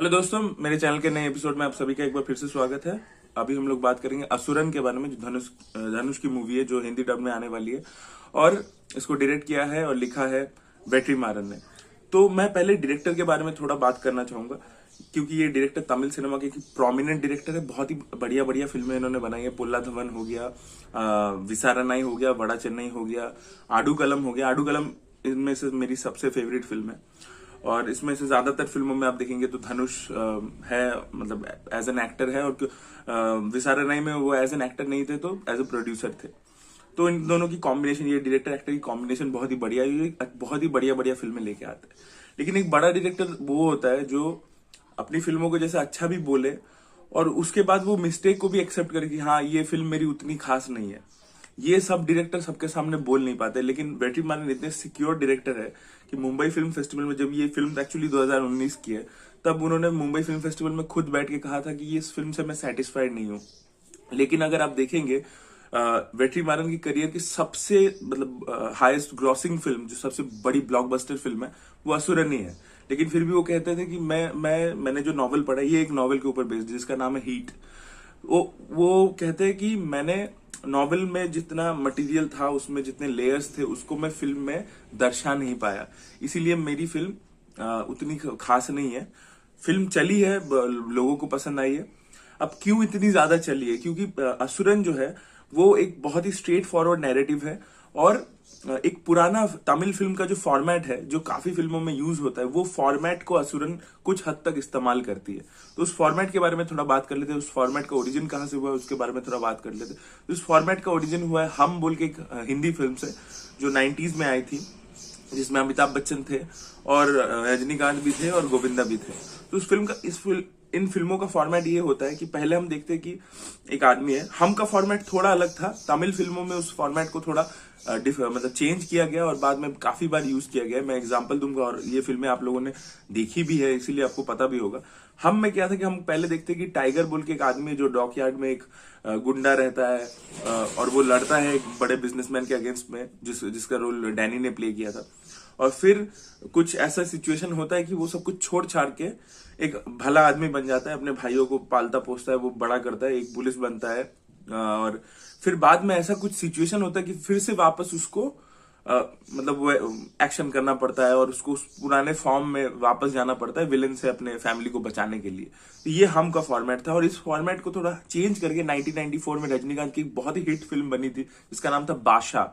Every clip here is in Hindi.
हेलो दोस्तों, मेरे चैनल के नए एपिसोड में आप सभी का एक बार फिर से स्वागत है। अभी हम लोग बात करेंगे असुरन के बारे में, जो धनुष की मूवी है, जो हिंदी डब में आने वाली है। और इसको डायरेक्ट किया है और लिखा है वेट्रीमारन ने। तो मैं पहले डायरेक्टर के बारे में थोड़ा बात करना चाहूंगा, क्योंकि ये डायरेक्टर तमिल सिनेमा के प्रोमिनेंट डायरेक्टर है। बहुत ही बढ़िया बढ़िया फिल्में इन्होंने बनाई है। पुल्ला धवन हो गया, विसारनाई हो गया, वड़ा चेन्नई हो गया, आडू कलम हो गया। आडू कलम इनमें से मेरी सबसे फेवरेट फिल्म है। और इसमें से ज्यादातर फिल्मों में आप देखेंगे तो धनुष है, मतलब एज एन एक्टर है। और विसारनाई में वो एज एन एक्टर नहीं थे, तो एज ए प्रोड्यूसर थे। तो इन दोनों की कॉम्बिनेशन, ये डायरेक्टर एक्टर की कॉम्बिनेशन बहुत ही बढ़िया है। बहुत ही बढ़िया बढ़िया फिल्में लेके आते हैं। लेकिन एक बड़ा डायरेक्टर वो होता है जो अपनी फिल्मों को जैसे अच्छा भी बोले, और उसके बाद वो मिस्टेक को भी एक्सेप्ट करे कि हाँ, ये फिल्म मेरी उतनी खास नहीं है। ये सब डायरेक्टर सबके सामने बोल नहीं पाते। लेकिन वेट्रीमारन इतने सिक्योर डायरेक्टर है कि मुंबई फिल्म फेस्टिवल में, जब ये फिल्म एक्चुअली 2019 की है, तब उन्होंने मुंबई फिल्म फेस्टिवल में खुद बैठ के कहा था कि ये इस फिल्म से मैं सेटिस्फाइड नहीं हूं। लेकिन अगर आप देखेंगे, वेट्रीमारन की करियर की सबसे मतलब हाईएस्ट ग्रॉसिंग फिल्म, जो सबसे बड़ी ब्लॉकबस्टर फिल्म है, वो असुरन ही है। लेकिन फिर भी वो कहते थे कि मैंने जो नॉवल पढ़ा, ये एक नॉवल के ऊपर बेस्ड, जिसका नाम है हीट। वो कहते हैं कि मैंने नॉवेल में जितना मटेरियल था, उसमें जितने लेयर्स थे, उसको मैं फिल्म में दर्शा नहीं पाया। इसीलिए मेरी फिल्म उतनी खास नहीं है। फिल्म चली है, लोगों को पसंद आई है। अब क्यों इतनी ज्यादा चली है? क्योंकि असुरन जो है वो एक बहुत ही स्ट्रेट फॉरवर्ड नैरेटिव है। और एक पुराना तमिल फिल्म का जो फॉर्मेट है, जो काफी फिल्मों में यूज होता है, वो फॉर्मेट को असुरन कुछ हद तक इस्तेमाल करती है। तो उस फॉर्मेट के बारे में थोड़ा बात कर लेते हैं। उस फॉर्मेट का ओरिजिन कहाँ से हुआ है, उसके बारे में थोड़ा बात कर लेते हैं। तो उस फॉर्मेट का ओरिजिन हुआ है हम बोल के एक हिंदी फिल्म से, जो 90s में आई थी, जिसमें अमिताभ बच्चन थे और रजनीकांत भी थे और गोविंदा भी थे। तो उस फिल्म का इन फिल्मों का फॉर्मेट ये होता है कि पहले हम देखते हैं कि एक आदमी है। हम का फॉर्मेट थोड़ा अलग था। तमिल फिल्मों में उस फॉर्मेट को थोड़ा मतलब चेंज किया गया और बाद में काफी बार यूज किया गया। मैं एग्जांपल दूंगा, और ये फिल्में आप लोगों ने देखी भी है, इसीलिए आपको पता भी होगा। हम में क्या था कि हम पहले देखते कि टाइगर बोल के एक आदमी है, जो डॉकयार्ड में एक गुंडा रहता है, और वो लड़ता है एक बड़े बिजनेसमैन के अगेंस्ट में, जिसका रोल डैनी ने प्ले किया था। और फिर कुछ ऐसा सिचुएशन होता है कि वो सब कुछ छोड़ छाड़ के एक भला आदमी बन जाता है, अपने भाइयों को पालता पोसता है, वो बड़ा करता है, एक पुलिस बनता है। और फिर बाद में ऐसा कुछ सिचुएशन होता है कि फिर से वापस उसको मतलब वो एक्शन करना पड़ता है, और उसको उस पुराने फॉर्म में वापस जाना पड़ता है विलेन से अपने फैमिली को बचाने के लिए। तो ये हम का फॉर्मेट था। और इस फॉर्मेट को थोड़ा चेंज करके 1994 में रजनीकांत की एक बहुत ही हिट फिल्म बनी थी, जिसका नाम था बादशाह।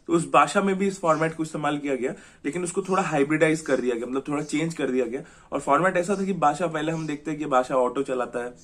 तो उस भाषा में भी इस फॉर्मेट को इस्तेमाल किया गया, लेकिन उसको थोड़ा हाइब्रिडाइज कर दिया गया, मतलब थोड़ा चेंज कर दिया गया। और फॉर्मेट ऐसा था कि बादशाह, पहले हम देखते हैं कि बादशाह ऑटो चलाता है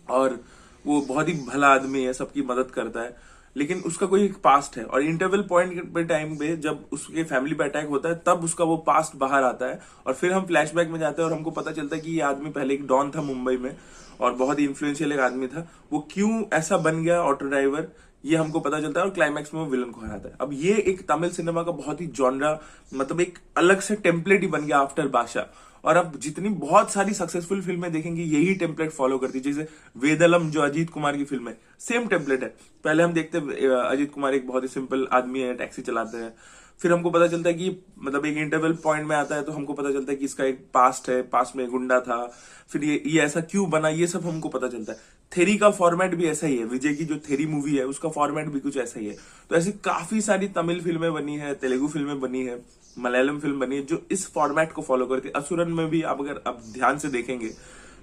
और वो बहुत ही भला आदमी है, सबकी मदद करता है, लेकिन उसका कोई एक पास्ट है। और इंटरवल पॉइंट पे टाइम पे जब उसके फैमिली पे अटैक होता है, तब उसका वो पास्ट बाहर आता है। और फिर हम फ्लैशबैक में जाते हैं और हमको पता चलता है कि ये आदमी पहले एक डॉन था मुंबई में, और बहुत ही इन्फ्लुएंशियल एक आदमी था। वो क्यों ऐसा बन गया ऑटो ड्राइवर, ये हमको पता चलता है। और क्लाइमैक्स में वो विलन को हराता है। अब ये एक तमिल सिनेमा का बहुत ही जॉनरा, मतलब एक अलग से टेम्पलेट ही बन गया आफ्टर बादशाह। और अब जितनी बहुत सारी सक्सेसफुल फिल्में देखेंगे, यही टेम्पलेट फॉलो करती है। जैसे वेदलम, जो अजीत कुमार की फिल्म है, सेम टेम्पलेट है। पहले हम देखते हैं अजीत कुमार एक बहुत ही सिंपल आदमी है, टैक्सी चलाते हैं। फिर हमको पता चलता है कि मतलब एक इंटरवल पॉइंट में आता है, तो हमको पता चलता है कि इसका एक पास्ट है, पास्ट में गुंडा था, फिर ये ऐसा क्यों बना, ये सब हमको पता चलता है। थेरी का फॉर्मेट भी ऐसा ही है। विजय की जो थेरी मूवी है, उसका फॉर्मेट भी कुछ ऐसा ही है। तो ऐसी काफी सारी तमिल फिल्में बनी है, तेलुगु फिल्में बनी है, मलयालम फिल्म बनी है, जो इस फॉर्मेट को फॉलो करती है। असुरन में भी आप अगर आप ध्यान से देखेंगे,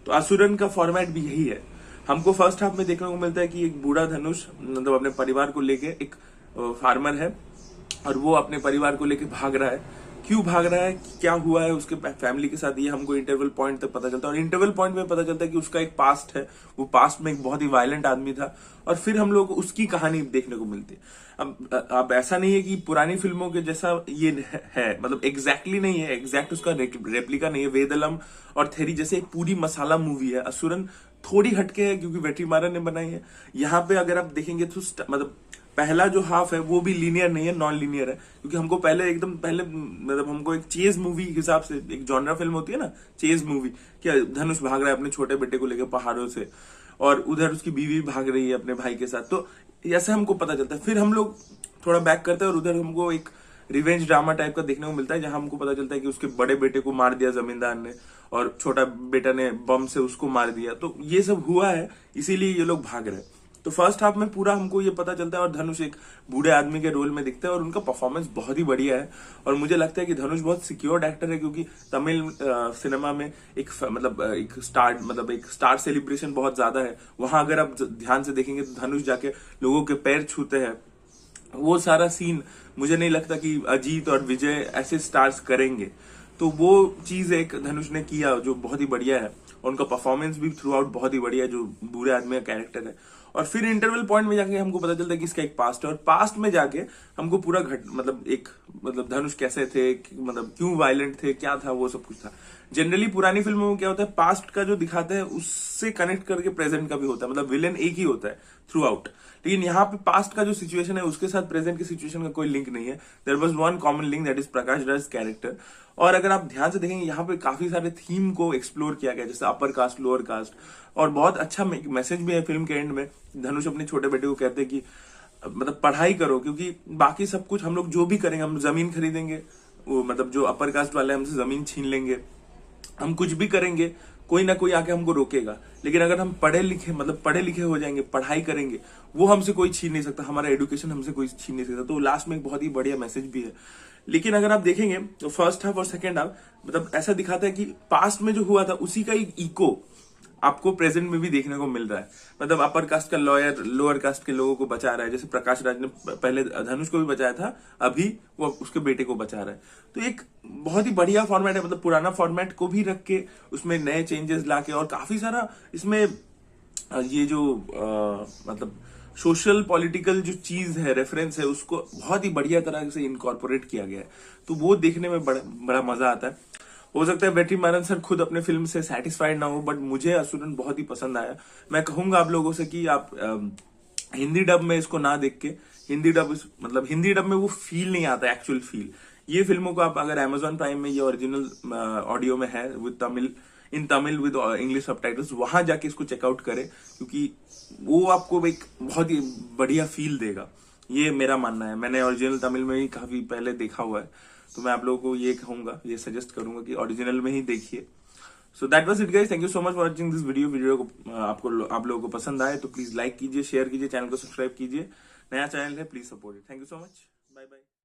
तो असुरन का फॉर्मेट भी यही है। हमको फर्स्ट हाफ में देखने को मिलता है कि एक बूढ़ा धनुष, मतलब अपने परिवार को लेके, एक फार्मर है, और वो अपने परिवार को लेके भाग रहा है। क्यों भाग रहा है, क्या हुआ है उसके फैमिली के साथ, ये हमको इंटरवल पॉइंट तक पता चलता है। और इंटरवल पॉइंट में पता चलता है कि उसका एक पास्ट है, वो पास्ट में एक बहुत ही वायलेंट आदमी था। और फिर हम लोग उसकी कहानी देखने को मिलती है। अब ऐसा नहीं है कि पुरानी फिल्मों के जैसा ये है, मतलब एग्जैक्टली नहीं है, एग्जैक्ट उसका रेप्लिका नहीं है। वेदलम और थेरी जैसे एक पूरी मसाला मूवी है। असुरन थोड़ी हटके है, क्योंकि वेट्रीमारन ने बनाई है। यहाँ पे अगर आप देखेंगे तो मतलब पहला जो हाफ है वो भी लीनियर नहीं है, नॉन लीनियर है। क्योंकि हमको पहले मतलब हमको एक चेज मूवी के हिसाब से, एक जॉनरा फिल्म होती है ना, चेज मूवी, क्या धनुष भाग रहा है अपने छोटे बेटे को लेकर पहाड़ों से, और उधर उसकी बीवी भाग रही है अपने भाई के साथ। तो ऐसे हमको पता चलता है। फिर हम लोग थोड़ा बैक करते हैं और उधर हमको एक रिवेंज ड्रामा टाइप का देखने को मिलता है, जहां हमको पता चलता है कि उसके बड़े बेटे को मार दिया जमींदार ने और छोटा बेटा ने बम से उसको मार दिया। तो ये सब हुआ है, इसीलिए ये लोग भाग रहे हैं। तो फर्स्ट हाफ में पूरा हमको ये पता चलता है और धनुष एक बूढ़े आदमी के रोल में दिखता है और उनका परफॉर्मेंस बहुत ही बढ़िया है। और मुझे लगता है कि धनुष बहुत सिक्योर्ड एक्टर है, क्योंकि तमिल सिनेमा में एक एक स्टार सेलिब्रेशन बहुत ज्यादा है। वहां अगर आप ध्यान से देखेंगे तो धनुष जाके लोगों के पैर छूते हैं। वो सारा सीन मुझे नहीं लगता कि अजीत और विजय ऐसे स्टार्स करेंगे। तो वो चीज एक धनुष ने किया जो बहुत ही बढ़िया है, और उनका परफॉर्मेंस भी थ्रू आउट बहुत ही बढ़िया है, जो बूढ़े आदमी का कैरेक्टर है। और फिर इंटरवल पॉइंट में जाके हमको पता चलता है कि इसका एक पास्ट है, और पास्ट में जाके हमको पूरा धनुष कैसे थे, क्यों वायलेंट थे, क्या था, वो सब कुछ था। जनरली पुरानी फिल्मों में क्या होता है, पास्ट का जो दिखाते हैं उससे कनेक्ट करके प्रेजेंट का भी होता है, विलेन एक ही होता है थ्रू आउट। लेकिन यहाँ पे पास्ट का जो सिचुएशन है उसके साथ प्रेजेंट की सिचुएशन का कोई लिंक नहीं है। There was one common link, that is Prakash Raj character. और अगर आप ध्यान से देखेंगे यहाँ पे काफी सारे थीम को एक्सप्लोर किया गया, जैसे अपर कास्ट, लोअर कास्ट, और बहुत अच्छा मैसेज भी है फिल्म के एंड में। धनुष अपने छोटे बेटे को कहते हैं कि पढ़ाई करो, क्योंकि बाकी सब कुछ हम लोग जो भी करेंगे, हम जमीन खरीदेंगे, वो जो अपर कास्ट वाले हमसे जमीन छीन लेंगे, हम कुछ भी करेंगे, कोई ना कोई आके हमको रोकेगा। लेकिन अगर हम पढ़े लिखे हो जाएंगे, पढ़ाई करेंगे, वो हमसे कोई छीन नहीं सकता, हमारा एजुकेशन हमसे कोई छीन नहीं सकता। तो लास्ट में एक बहुत ही बढ़िया मैसेज भी है। लेकिन अगर आप देखेंगे तो फर्स्ट हाफ और सेकेंड हाफ ऐसा दिखाता है कि पास्ट में जो हुआ था उसी का एक इको आपको प्रेजेंट में भी देखने को मिल रहा है। अपर कास्ट का लॉयर लोअर कास्ट के लोगों को बचा रहा है, जैसे प्रकाश राज ने पहले धनुष को भी बचाया था, अभी वो उसके बेटे को बचा रहा है। तो एक बहुत ही बढ़िया फॉर्मेट है, पुराना फॉर्मेट को भी रख के उसमें नए चेंजेस लाके, और काफी सारा इसमें ये जो सोशल पॉलिटिकल जो चीज है, रेफरेंस है, उसको बहुत ही बढ़िया तरह से इनकॉर्पोरेट किया गया है। तो वो देखने में बड़ा मजा आता है। हो सकता है वेट्रीमारन सर खुद अपने फिल्म से सेटिस्फाइड ना हो, बट मुझे असुरन बहुत ही पसंद आया। मैं कहूंगा आप लोगों से कि आप हिंदी डब में इसको ना देख के, हिंदी डब में वो फील नहीं आता, एक्चुअल फील। ये फिल्मों को आप अगर Amazon प्राइम में ये ओरिजिनल ऑडियो में है इन तमिल विद इंग्लिश सबटाइटल्स, वहां जाके इसको चेकआउट करें, क्योंकि वो आपको एक बहुत ही बढ़िया फील देगा। ये मेरा मानना है। मैंने ओरिजिनल तमिल में ही काफी पहले देखा हुआ है, तो मैं आप लोगों को ये कहूंगा, ये सजेस्ट करूंगा कि ओरिजिनल में ही देखिए। So that was it guys, thank you so much for watching this video को आप लोगों को पसंद आए तो प्लीज लाइक कीजिए, शेयर कीजिए, चैनल को सब्सक्राइब कीजिए। नया चैनल है, please support it. Thank you so much, bye bye.